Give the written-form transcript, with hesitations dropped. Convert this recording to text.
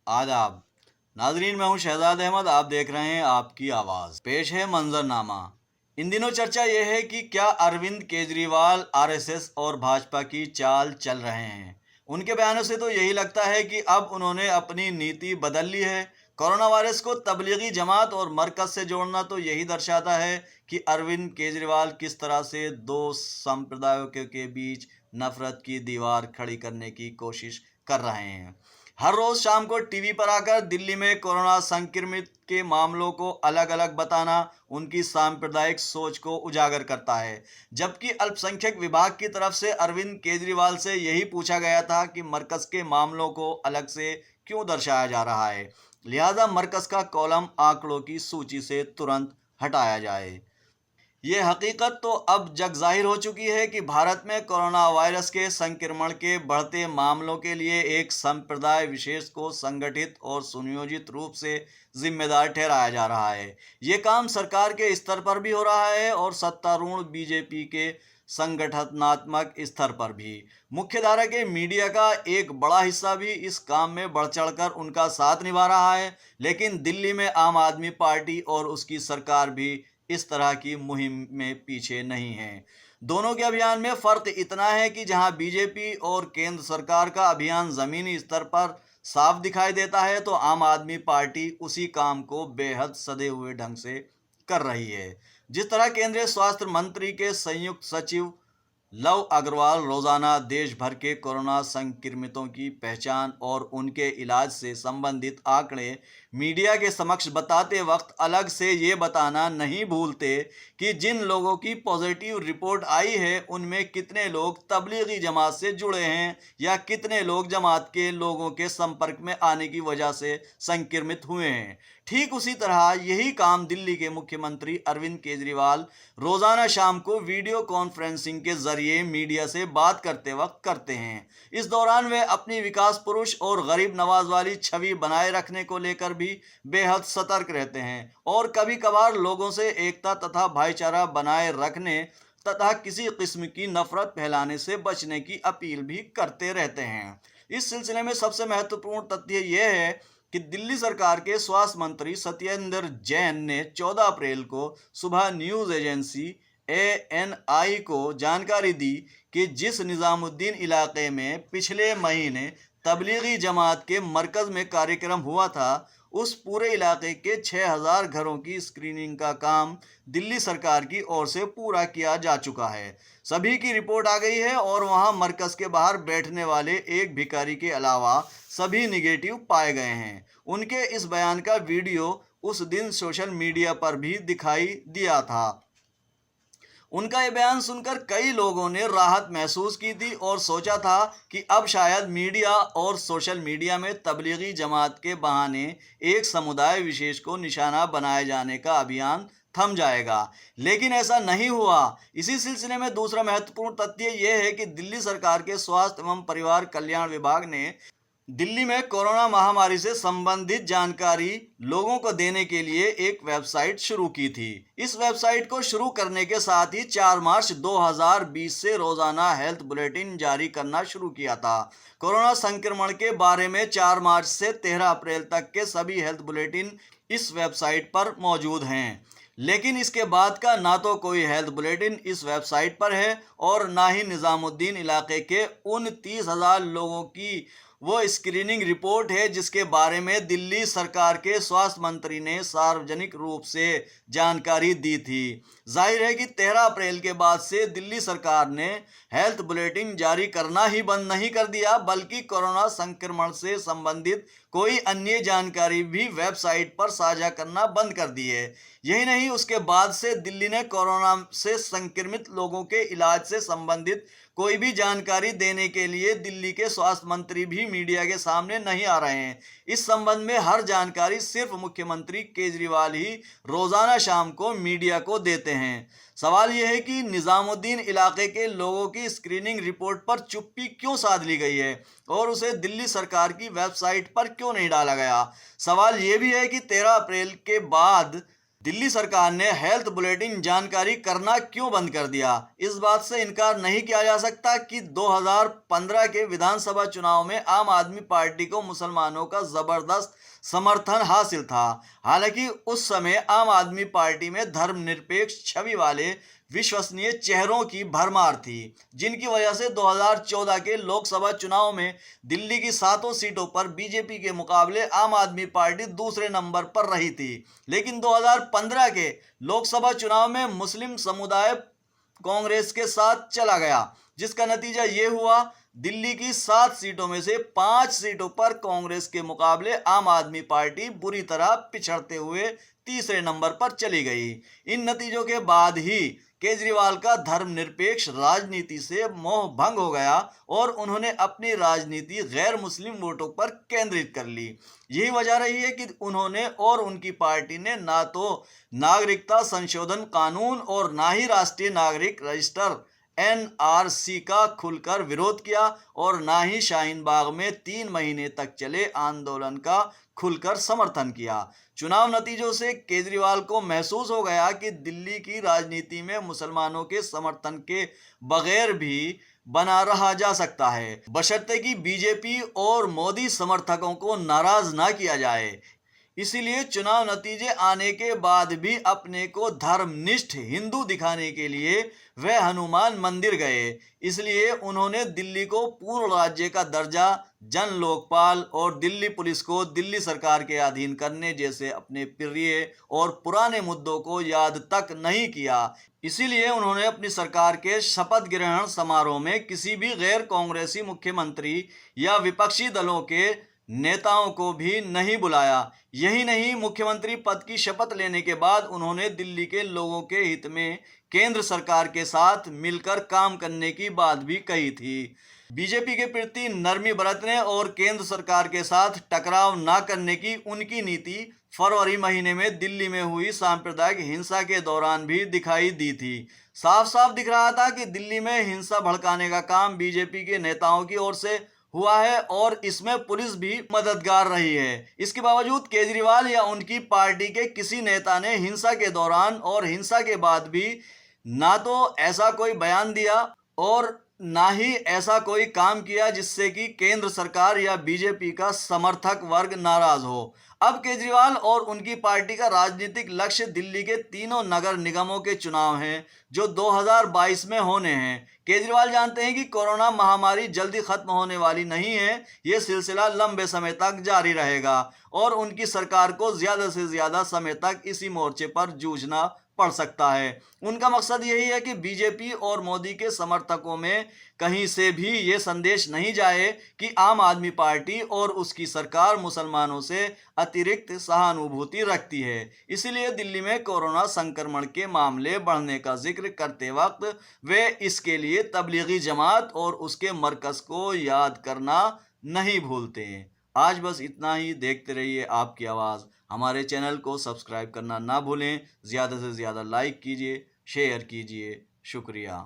आदाब नाजरीन, मैं हूं शहजाद अहमद। आप देख रहे हैं आपकी आवाज़। पेश है मंजरनामा। इन दिनों चर्चा यह है कि क्या अरविंद केजरीवाल आरएसएस और भाजपा की चाल चल रहे हैं। उनके बयानों से तो यही लगता है कि अब उन्होंने अपनी नीति बदल ली है। कोरोना वायरस को तबलीगी जमात और मरकज से जोड़ना तो यही दर्शाता है कि अरविंद केजरीवाल किस तरह से दो संप्रदायों के बीच नफरत की दीवार खड़ी करने की कोशिश कर रहे हैं। हर रोज शाम को टीवी पर आकर दिल्ली में कोरोना संक्रमित के मामलों को अलग अलग बताना उनकी सांप्रदायिक सोच को उजागर करता है। जबकि अल्पसंख्यक विभाग की तरफ से अरविंद केजरीवाल से यही पूछा गया था कि मरकज के मामलों को अलग से क्यों दर्शाया जा रहा है, लिहाजा मरकज का कॉलम आंकड़ों की सूची से तुरंत हटाया जाए। ये हकीकत तो अब जग जाहिर हो चुकी है कि भारत में कोरोना वायरस के संक्रमण के बढ़ते मामलों के लिए एक संप्रदाय विशेष को संगठित और सुनियोजित रूप से जिम्मेदार ठहराया जा रहा है। ये काम सरकार के स्तर पर भी हो रहा है और सत्तारूढ़ बीजेपी के संगठनात्मक स्तर पर भी। मुख्यधारा के मीडिया का एक बड़ा हिस्सा भी इस काम में बढ़ चढ़कर उनका साथ निभा रहा है। लेकिन दिल्ली में आम आदमी पार्टी और उसकी सरकार भी इस तरह की मुहिम में पीछे नहीं है। दोनों के अभियान में फर्क इतना है कि जहां बीजेपी और केंद्र सरकार का अभियान जमीनी स्तर पर साफ दिखाई देता है, तो आम आदमी पार्टी उसी काम को बेहद सधे हुए ढंग से कर रही है। जिस तरह केंद्रीय स्वास्थ्य मंत्री के संयुक्त सचिव लव अग्रवाल रोजाना देश भर के कोरोना संक्रमितों की पहचान और उनके इलाज से संबंधित आंकड़े मीडिया के समक्ष बताते वक्त अलग से ये बताना नहीं भूलते कि जिन लोगों की पॉजिटिव रिपोर्ट आई है उनमें कितने लोग तबलीगी जमात से जुड़े हैं या कितने लोग जमात के लोगों के संपर्क में आने की वजह से संक्रमित हुए हैं। ठीक उसी तरह यही काम दिल्ली के मुख्यमंत्री अरविंद केजरीवाल रोजाना शाम को वीडियो कॉन्फ्रेंसिंग के जरिए मीडिया से बात करते वक्त करते हैं। इस दौरान वे अपनी विकास पुरुष और गरीब नवाज वाली छवि बनाए रखने को लेकर भी बेहद सतर्क रहते हैं और कभी कभार लोगों से एकता तथा भाईचारा बनाए रखने तथा किसी किस्म की नफरत फैलाने से बचने की अपील भी करते रहते हैं। इस सिलसिले में सबसे महत्वपूर्ण तथ्य यह है कि दिल्ली सरकार के स्वास्थ्य मंत्री सत्येंद्र जैन ने 14 अप्रैल को सुबह न्यूज़ एजेंसी ANI को जानकारी दी कि जिस निज़ामुद्दीन इलाके में पिछले महीने तबलीगी जमात के मरकज़ में कार्यक्रम हुआ था, उस पूरे इलाके के 6000 घरों की स्क्रीनिंग का काम दिल्ली सरकार की ओर से पूरा किया जा चुका है। सभी की रिपोर्ट आ गई है और वहां मरकज़ के बाहर बैठने वाले एक भिखारी के अलावा सभी निगेटिव पाए गए हैं। उनके इस बयान का वीडियो उस दिन सोशल मीडिया पर भी दिखाई दिया था। उनका ये बयान सुनकर कई लोगों ने राहत महसूस की थी और सोचा था कि अब शायद मीडिया और सोशल मीडिया में तबलीगी जमात के बहाने एक समुदाय विशेष को निशाना बनाए जाने का अभियान थम जाएगा, लेकिन ऐसा नहीं हुआ। इसी सिलसिले में दूसरा महत्वपूर्ण तथ्य यह है कि दिल्ली सरकार के स्वास्थ्य एवं परिवार कल्याण विभाग ने दिल्ली में कोरोना महामारी से संबंधित जानकारी लोगों को देने के लिए एक वेबसाइट शुरू की थी। इस वेबसाइट को शुरू करने के साथ ही 4 मार्च 2020 से रोजाना हेल्थ बुलेटिन जारी करना शुरू किया था। कोरोना संक्रमण के बारे में 4 मार्च से 13 अप्रैल तक के सभी हेल्थ बुलेटिन इस वेबसाइट पर मौजूद हैं। लेकिन इसके बाद का ना तो कोई हेल्थ बुलेटिन इस वेबसाइट पर है और ना ही निज़ामुद्दीन इलाके के उन 30,000 लोगों की वो स्क्रीनिंग रिपोर्ट है जिसके बारे में दिल्ली सरकार के स्वास्थ्य मंत्री ने सार्वजनिक रूप से जानकारी दी थी। जाहिर है कि 13 अप्रैल के बाद से दिल्ली सरकार ने हेल्थ बुलेटिन जारी करना ही बंद नहीं कर दिया, बल्कि कोरोना संक्रमण से संबंधित कोई अन्य जानकारी भी वेबसाइट पर साझा करना बंद कर दी है। यही नहीं, उसके बाद से दिल्ली ने कोरोना से संक्रमित लोगों के इलाज से संबंधित कोई भी जानकारी देने के लिए दिल्ली के स्वास्थ्य मंत्री भी मीडिया के सामने नहीं आ रहे हैं। इस संबंध में हर जानकारी सिर्फ मुख्यमंत्री केजरीवाल ही रोजाना शाम को मीडिया को देते हैं। सवाल यह है कि निज़ामुद्दीन इलाके के लोगों की स्क्रीनिंग रिपोर्ट पर चुप्पी क्यों साध ली गई है और उसे दिल्ली सरकार की वेबसाइट पर क्यों नहीं डाला गया। सवाल यह भी है कि 13 अप्रैल के बाद दिल्ली सरकार ने हेल्थ बुलेटिन जानकारी करना क्यों बंद कर दिया? इस बात से इनकार नहीं किया जा सकता कि 2015 के विधानसभा चुनाव में आम आदमी पार्टी को मुसलमानों का जबरदस्त समर्थन हासिल था। हालांकि उस समय आम आदमी पार्टी में धर्मनिरपेक्ष छवि वाले विश्वसनीय चेहरों की भरमार थी, जिनकी वजह से 2014 के लोकसभा चुनाव में दिल्ली की 7 सीटों पर बीजेपी के मुकाबले आम आदमी पार्टी दूसरे नंबर पर रही थी। लेकिन 2015 के लोकसभा चुनाव में मुस्लिम समुदाय कांग्रेस के साथ चला गया, जिसका नतीजा ये हुआ, दिल्ली की 7 सीटों में से 5 सीटों पर कांग्रेस के मुकाबले आम आदमी पार्टी बुरी तरह पिछड़ते हुए तीसरे नंबर पर चली गई। इन नतीजों के बाद ही केजरीवाल का धर्मनिरपेक्ष राजनीति से मोह भंग हो गया और उन्होंने अपनी राजनीति गैर मुस्लिम वोटों पर केंद्रित कर ली। यही वजह रही है कि उन्होंने और उनकी पार्टी ने ना तो नागरिकता संशोधन कानून और ना ही राष्ट्रीय नागरिक रजिस्टर एनआरसी का खुलकर विरोध किया और ना ही शाहीन बाग में 3 महीने तक चले आंदोलन का खुलकर समर्थन किया। चुनाव नतीजों से केजरीवाल को महसूस हो गया कि दिल्ली की राजनीति में मुसलमानों के समर्थन के बगैर भी बना रहा जा सकता है, बशर्ते कि बीजेपी और मोदी समर्थकों को नाराज ना किया जाए। इसीलिए चुनाव नतीजे आने के बाद भी अपने को धर्मनिष्ठ हिंदू दिखाने के लिए वे हनुमान मंदिर गए। इसलिए उन्होंने दिल्ली को पूर्ण राज्य का दर्जा, जन लोकपाल और दिल्ली पुलिस को दिल्ली सरकार के अधीन करने जैसे अपने प्रिय और पुराने मुद्दों को याद तक नहीं किया। इसीलिए उन्होंने अपनी सरकार के शपथ ग्रहण समारोह में किसी भी गैर कांग्रेसी मुख्यमंत्री या विपक्षी दलों के नेताओं को भी नहीं बुलाया। यही नहीं, मुख्यमंत्री पद की शपथ लेने के बाद उन्होंने दिल्ली के लोगों के हित में केंद्र सरकार के साथ मिलकर काम करने की बात भी कही थी। बीजेपी के प्रति नरमी बरतने और केंद्र सरकार के साथ टकराव न करने की उनकी नीति फरवरी महीने में दिल्ली में हुई सांप्रदायिक हिंसा के दौरान भी दिखाई दी थी। साफ साफ दिख रहा था कि दिल्ली में हिंसा भड़काने का काम बीजेपी के नेताओं की ओर से हुआ है और इसमें पुलिस भी मददगार रही है। इसके बावजूद केजरीवाल या उनकी पार्टी के किसी नेता ने हिंसा के दौरान और हिंसा के बाद भी ना तो ऐसा कोई बयान दिया और ना ही ऐसा कोई काम किया जिससे कि केंद्र सरकार या बीजेपी का समर्थक वर्ग नाराज हो। अब केजरीवाल और उनकी पार्टी का राजनीतिक लक्ष्य दिल्ली के तीनों नगर निगमों के चुनाव हैं, जो 2022 में होने हैं। केजरीवाल जानते हैं कि कोरोना महामारी जल्दी खत्म होने वाली नहीं है, ये सिलसिला लंबे समय तक जारी रहेगा और उनकी सरकार को ज्यादा से ज्यादा समय तक इसी मोर्चे पर जूझना पड़ सकता है। उनका मकसद यही है कि बीजेपी और मोदी के समर्थकों में कहीं से भी ये संदेश नहीं जाए कि आम आदमी पार्टी और उसकी सरकार मुसलमानों से अतिरिक्त सहानुभूति रखती है। इसीलिए दिल्ली में कोरोना संक्रमण के मामले बढ़ने का जिक्र करते वक्त वे इसके लिए तबलीगी जमात और उसके मरकज को याद करना नहीं भूलते। आज बस इतना ही। देखते रहिए आपकी आवाज़। हमारे चैनल को सब्सक्राइब करना ना भूलें। ज़्यादा से ज़्यादा लाइक कीजिए, शेयर कीजिए। शुक्रिया।